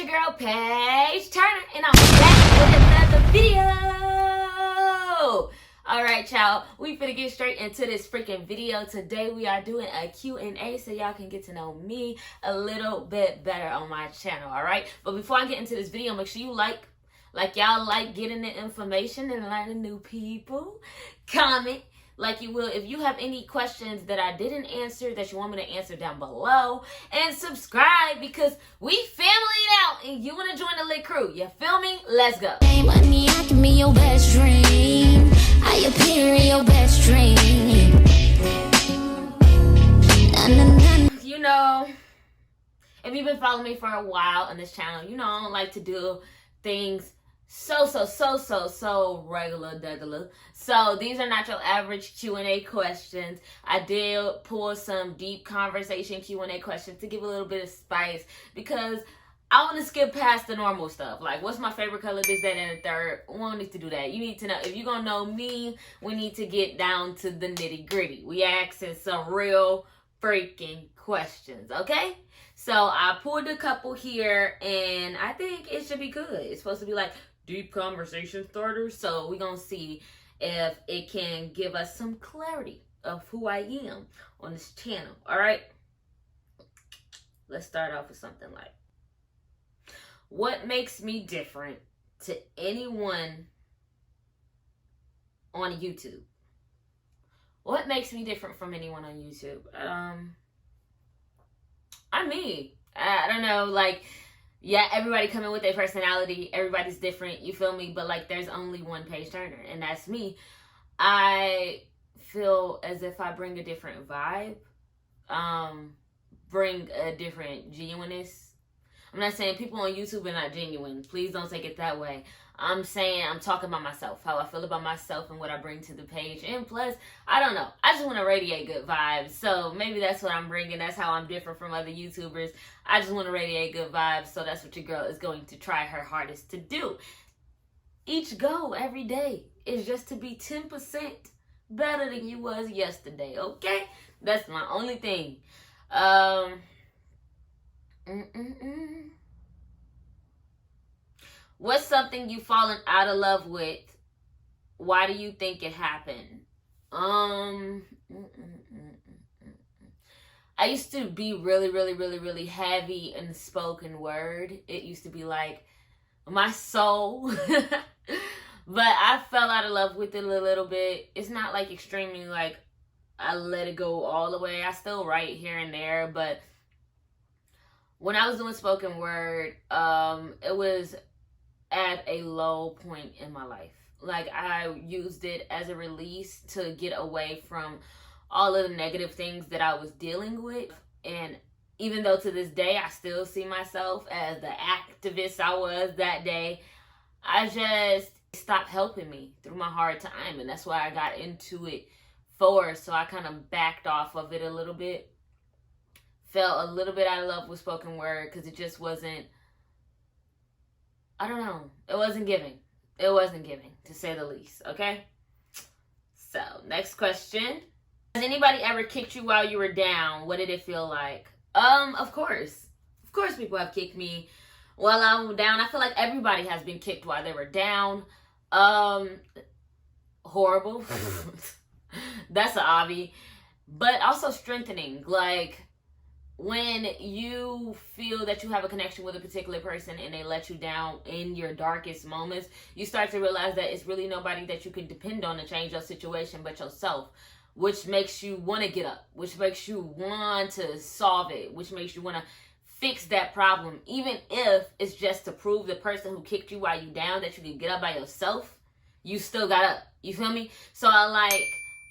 your girl PageeTurner, and I'm back with another video. Alright, y'all, we finna get straight into this freaking video. Today we are doing a Q&A so y'all can get to know me a little bit better on my channel, alright? But before I get into this video, make sure you like y'all like getting the information and learning new people. Comment like you will if you have any questions that I didn't answer that you want me to answer down below, and subscribe because we family out and you want to join the lit crew. You feel me? Let's go. Hey, money, I can be your best dream. I appear in your best dream. You know, if you've been following me for a while on this channel, you know I don't like to do things so regular. So these are not your average Q&A questions. I did pull some deep conversation Q&A questions to give a little bit of spice because I want to skip past the normal stuff. Like, what's my favorite color, this, that, and the third. We don't need to do that. You need to know, if you're going to know me, we need to get down to the nitty gritty. We asking some real freaking questions, okay? So I pulled a couple here and I think it should be good. It's supposed to be like deep conversation starters. So we're going to see if it can give us some clarity of who I am on this channel. All right. Let's start off with something like, what makes me different to anyone on YouTube? What makes me different from anyone on YouTube? I'm me. I don't know, like, yeah, everybody coming with their personality. Everybody's different, you feel me? But, like, there's only one PageeTurner, and that's me. I feel as if I bring a different vibe, bring a different genuineness. I'm not saying people on YouTube are not genuine. Please don't take it that way. I'm saying I'm talking about myself, how I feel about myself and what I bring to the page. And plus, I don't know, I just want to radiate good vibes. So maybe that's what I'm bringing. That's how I'm different from other YouTubers. I just want to radiate good vibes. So that's what your girl is going to try her hardest to do. Each goal every day is just to be 10% better than you was yesterday, okay? That's my only thing. What's something you've fallen out of love with? Why do you think it happened? I used to be really heavy in spoken word. It used to be like my soul. But I fell out of love with it a little bit. It's not like extremely like I let it go all the way. I still write here and there, but when I was doing spoken word, it was at a low point in my life. Like, I used it as a release to get away from all of the negative things that I was dealing with. And even though to this day I still see myself as the activist I was that day, I just stopped helping me through my hard time. And that's why I got into it for. So I kind of backed off of it a little bit. Fell a little bit out of love with spoken word because it just wasn't, I don't know, it wasn't giving. It wasn't giving, to say the least, okay? So, next question. Has anybody ever kicked you while you were down? What did it feel like? Of course. Of course people have kicked me while I'm down. I feel like everybody has been kicked while they were down. Horrible. That's an obvi. But also strengthening. Like, when you feel that you have a connection with a particular person and they let you down in your darkest moments, you start to realize that it's really nobody that you can depend on to change your situation but yourself, which makes you want to get up, which makes you want to solve it, which makes you want to fix that problem, even if it's just to prove the person who kicked you while you down that you can get up by yourself. You still got up. You feel me? So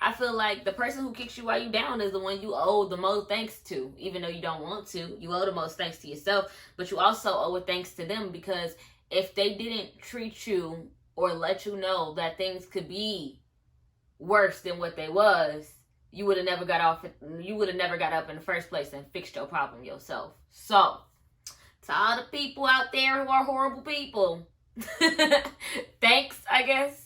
I feel like the person who kicks you while you down is the one you owe the most thanks to, even though you don't want to. You owe the most thanks to yourself, but you also owe a thanks to them, because if they didn't treat you or let you know that things could be worse than what they was, you would have never got up in the first place and fixed your problem yourself. So, to all the people out there who are horrible people, thanks, I guess.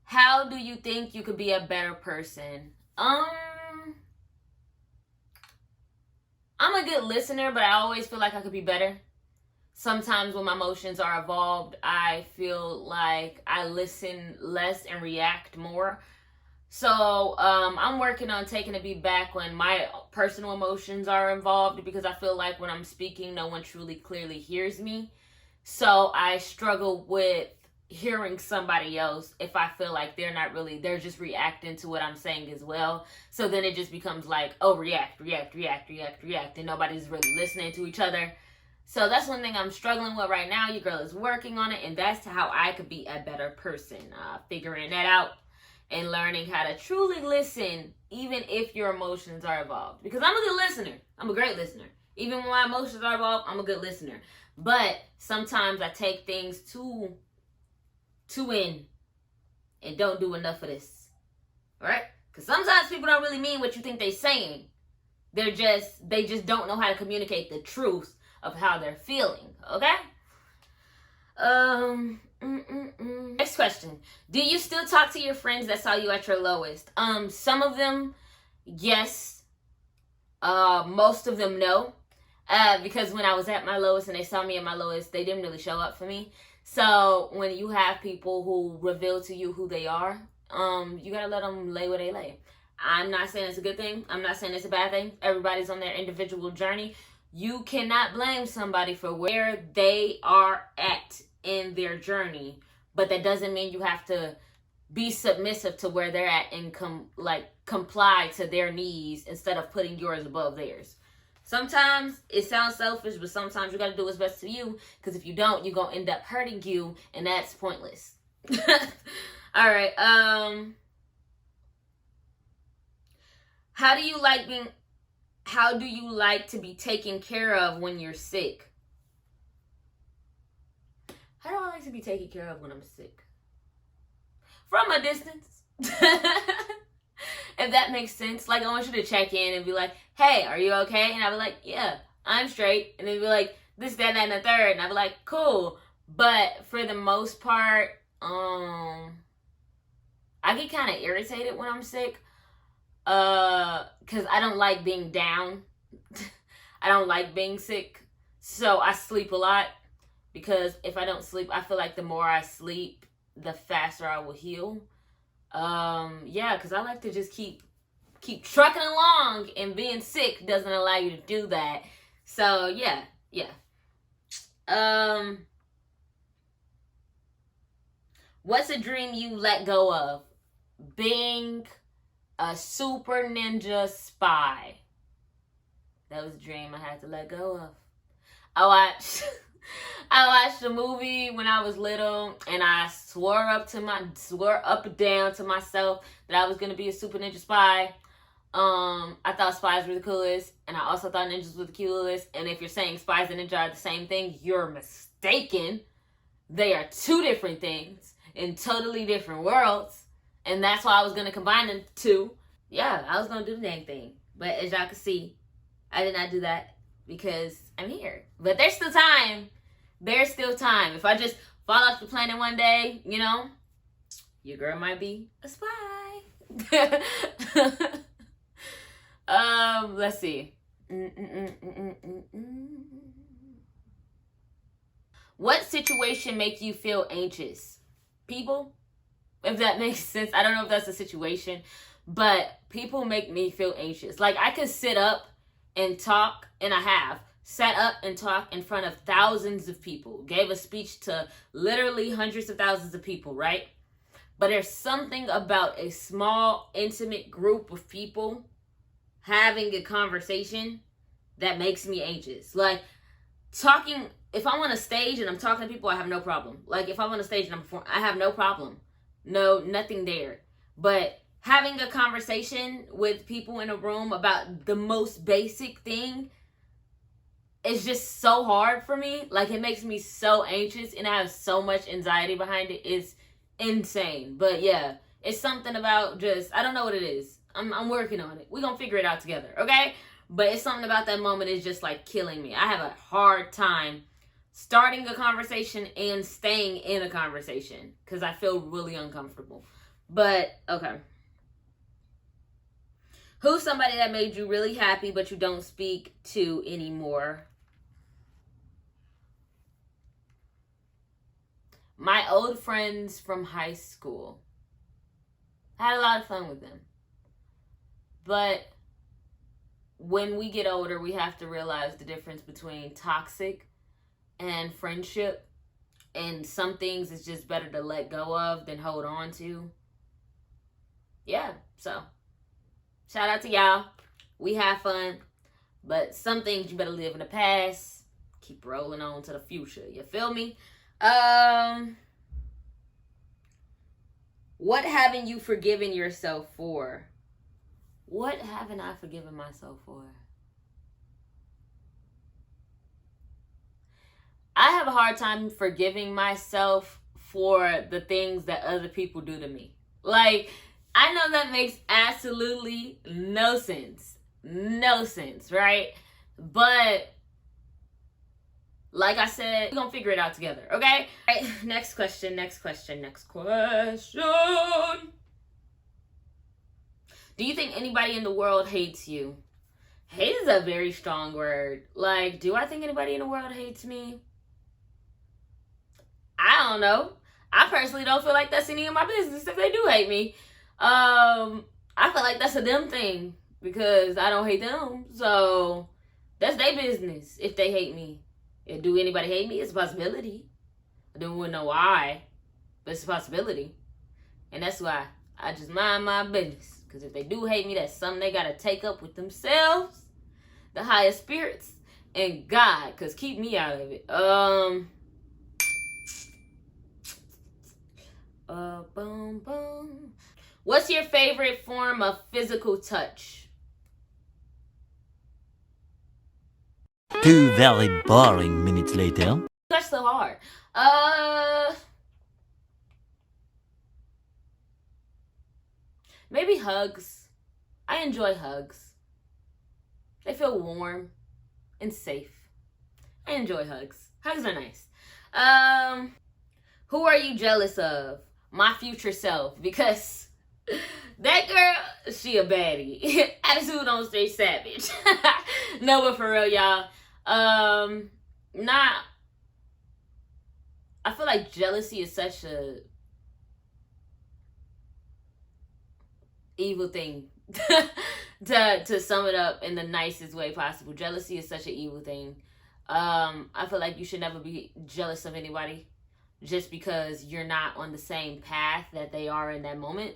How do you think you could be a better person? I'm a good listener, but I always feel like I could be better. Sometimes when my emotions are involved, I feel like I listen less and react more. So I'm working on taking a beat back when my personal emotions are involved, because I feel like when I'm speaking, no one truly clearly hears me. So I struggle with hearing somebody else if I feel like they're just reacting to what I'm saying as well. So then it just becomes like, oh, react, react, react, react, react, and nobody's really listening to each other. So that's one thing I'm struggling with right now. Your girl is working on it, and that's how I could be a better person. Figuring that out and learning how to truly listen, even if your emotions are involved. Because I'm a good listener. I'm a great listener. Even when my emotions are involved, I'm a good listener. But sometimes I take things too in and don't do enough of this. Alright? Because sometimes people don't really mean what you think they're saying. They just don't know how to communicate the truth of how they're feeling. Okay? Next question. Do you still talk to your friends that saw you at your lowest? Some of them, yes. Most of them, no. Because when I was at my lowest and they saw me at my lowest, they didn't really show up for me. So when you have people who reveal to you who they are, you gotta let them lay where they lay. I'm not saying it's a good thing. I'm not saying it's a bad thing. Everybody's on their individual journey. You cannot blame somebody for where they are at in their journey, but that doesn't mean you have to be submissive to where they're at and comply to their needs instead of putting yours above theirs. Sometimes it sounds selfish, but sometimes you got to do what's best for you, because if you don't, you're going to end up hurting you, and that's pointless. All right. How do you like to be taken care of when you're sick? How do I like to be taken care of when I'm sick? From a distance. If that makes sense. Like, I want you to check in and be like, hey, are you okay? And I'll be like, yeah, I'm straight. And then be like, this, that, and the third. And I'll be like, cool. But for the most part, I get kind of irritated when I'm sick. Because I don't like being down. I don't like being sick. So I sleep a lot. Because if I don't sleep, I feel like the more I sleep, the faster I will heal. Yeah, because I like to just keep trucking along, and being sick doesn't allow you to do that. So yeah. What's a dream you let go of? Being a super ninja spy. That was a dream I had to let go of. I watched a movie when I was little, and I swore up and down to myself that I was gonna be a super ninja spy. I thought spies were the coolest, and I also thought ninjas were the coolest. And if you're saying spies and ninja are the same thing, you're mistaken. They are two different things in totally different worlds, and that's why I was gonna combine the two. Yeah, I was gonna do the dang thing, but as y'all can see, I did not do that because I'm here. But there's still time. There's still time. If I just fall off the planet one day, your girl might be a spy. Let's see. What situation make you feel anxious? People, if that makes sense. I don't know if that's a situation, but people make me feel anxious. Like, I could sit up and talk, and I have sat up and talked in front of thousands of people, gave a speech to literally hundreds of thousands of people, right? But there's something about a small, intimate group of people having a conversation that makes me anxious. Like, talking, if I'm on a stage and I'm talking to people, I have no problem. Like, if I'm on a stage and I'm performing, I have no problem. No, nothing there. But having a conversation with people in a room about the most basic thing is just so hard for me. Like, it makes me so anxious, and I have so much anxiety behind it. It's insane. But yeah, it's something about just, I don't know what it is. I'm working on it. We're gonna figure it out together, okay? But it's something about that moment is just like killing me. I have a hard time starting a conversation and staying in a conversation because I feel really uncomfortable. But okay. Who's somebody that made you really happy but you don't speak to anymore? My old friends from high school. I had a lot of fun with them. But when we get older, we have to realize the difference between toxic and friendship. And some things is just better to let go of than hold on to. Yeah, so shout out to y'all. We have fun. But some things you better live in the past. Keep rolling on to the future. You feel me? What haven't you forgiven yourself for? What haven't I forgiven myself for? I have a hard time forgiving myself for the things that other people do to me. Like, I know that makes absolutely no sense. No sense, right? But like I said, we're gonna figure it out together, okay? All right, next question. Do you think anybody in the world hates you? Hate is a very strong word. Like, do I think anybody in the world hates me? I don't know. I personally don't feel like that's any of my business if they do hate me. I feel like that's a them thing because I don't hate them. So that's their business if they hate me. If do anybody hate me? It's a possibility. I don't know why, but it's a possibility. And that's why I just mind my business. Because if they do hate me, that's something they got to take up with themselves, the higher spirits, and God. Because keep me out of it. Boom, boom. What's your favorite form of physical touch? 2 very boring minutes later. That's so hard. Maybe hugs. I enjoy hugs. They feel warm and safe. I enjoy hugs. Hugs are nice. Who are you jealous of? My future self, because that girl, she a baddie. Attitude on stage savage. No, but for real, y'all. I feel like jealousy is such a evil thing. to sum it up in the nicest way possible. Jealousy is such an evil thing. I feel like you should never be jealous of anybody just because you're not on the same path that they are in that moment.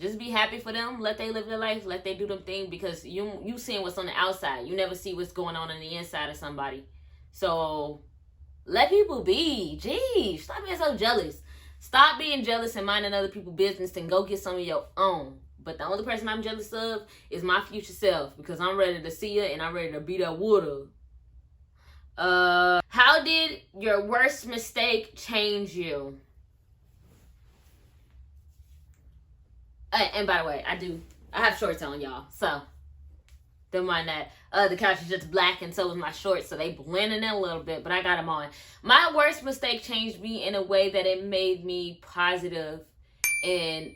Just be happy for them. Let they live their life. Let they do them thing, because you seeing what's on the outside. You never see what's going on the inside of somebody. So let people be. Jeez, stop being so jealous. Stop being jealous and minding other people's business and go get some of your own. But the only person I'm jealous of is my future self, because I'm ready to see her and I'm ready to beat her with her. How did your worst mistake change you? And by the way, I have shorts on, y'all, so don't mind that. The couch is just black and so is my shorts, so they blending in a little bit, but I got them on. My worst mistake changed me in a way that it made me positive and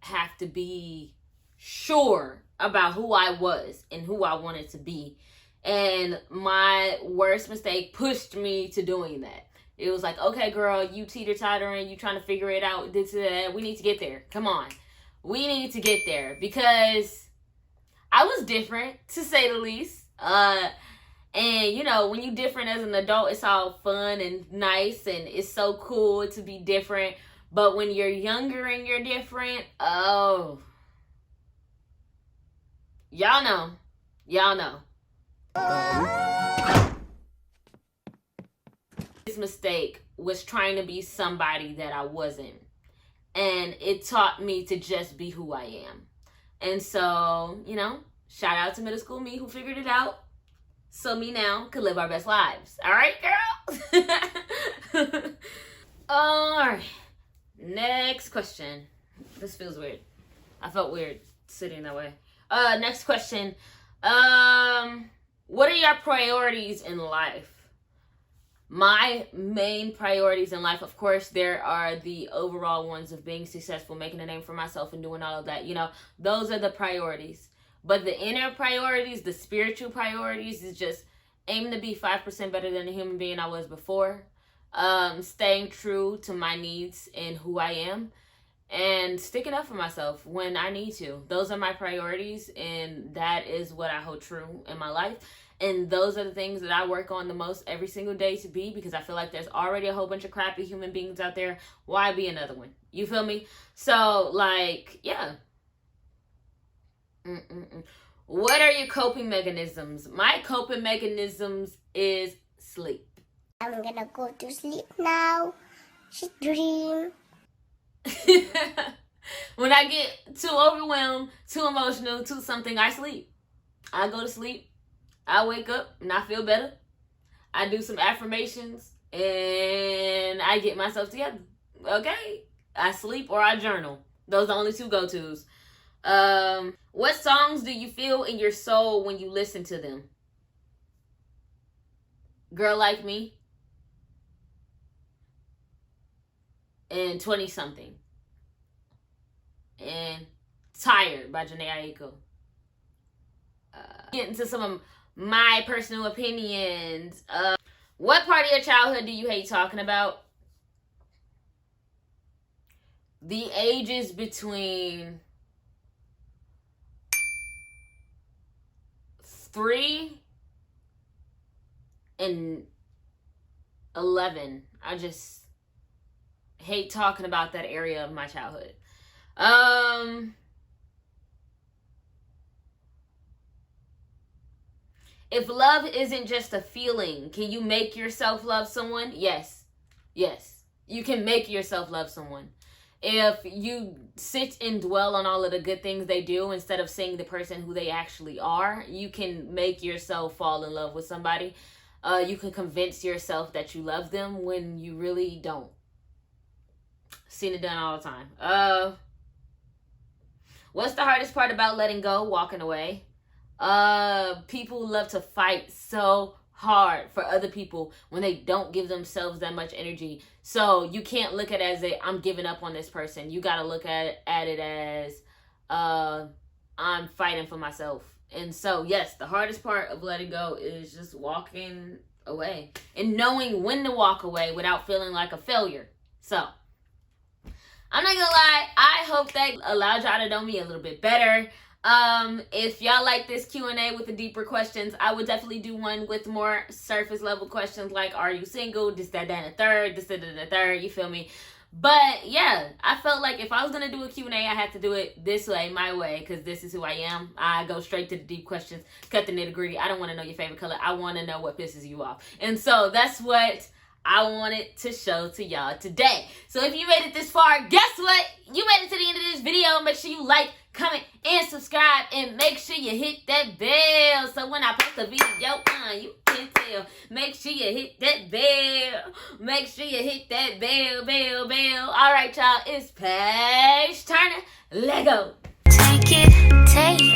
have to be sure about who I was and who I wanted to be. And my worst mistake pushed me to doing that. It was like, okay, girl, you teeter-tottering, you trying to figure it out, this and that. We need to get there. Come on. We need to get there, because I was different, to say the least. And, you know, when you different as an adult, it's all fun and nice, and it's so cool to be different. But when you're younger and you're different, oh. Y'all know. Y'all know. This mistake was trying to be somebody that I wasn't. And it taught me to just be who I am. And so, you know, shout out to middle school me who figured it out, so me now could live our best lives. All right, girls? All right. Next question. This feels weird. I felt weird sitting that way. Next question. What are your priorities in life? My main priorities in life, of course, there are the overall ones of being successful, making a name for myself, and doing all of that. You know, those are the priorities. But the inner priorities, the spiritual priorities, is just aim to be 5% better than the human being I was before. Staying true to my needs and who I am, and sticking up for myself when I need to. Those are my priorities, and that is what I hold true in my life. And those are the things that I work on the most every single day to be, because I feel like there's already a whole bunch of crappy human beings out there. Why be another one? You feel me? So, like, yeah. What are your coping mechanisms? My coping mechanisms is sleep. I'm gonna go to sleep now. Sweet dream. When I get too overwhelmed, too emotional, too something, I sleep. I go to sleep. I wake up and I feel better. I do some affirmations and I get myself together. Okay? I sleep or I journal. Those are the only two go-tos. What songs do you feel in your soul when you listen to them? Girl Like Me and 20 Something and Tired by Janae Aiko. Get into some of my personal opinions. What part of your childhood do you hate talking about? The ages between 3 and 11. I just hate talking about that area of my childhood. If love isn't just a feeling, can you make yourself love someone? Yes. Yes. You can make yourself love someone. If you sit and dwell on all of the good things they do instead of seeing the person who they actually are, you can make yourself fall in love with somebody. You can convince yourself that you love them when you really don't. Seen it done all the time. What's the hardest part about letting go, walking away? People love to fight so hard for other people when they don't give themselves that much energy. So you can't look at it as I'm giving up on this person. You got to look at it as I'm fighting for myself. And so, yes, the hardest part of letting go is just walking away and knowing when to walk away without feeling like a failure. So, I'm not gonna lie, I hope that allowed y'all to know me a little bit better. If y'all like this Q&A with the deeper questions, I would definitely do one with more surface level questions like, are you single, this, that, and the third, this, that, and the third, you feel me? But yeah, I felt like if I was gonna do a Q&A, I had to do it this way, my way, because this is who I am. I go straight to the deep questions, cut the nitty gritty. I don't want to know your favorite color. I want to know what pisses you off. And so that's what I wanted to show to y'all today. So if you made it this far, guess what? You made it to the end of this video. Make sure you like, comment, and subscribe, and make sure you hit that bell so when I post a video, you can tell. Make sure you hit that bell. Make sure you hit that bell. All right, y'all. It's PageeTurner. Let go. Take it, take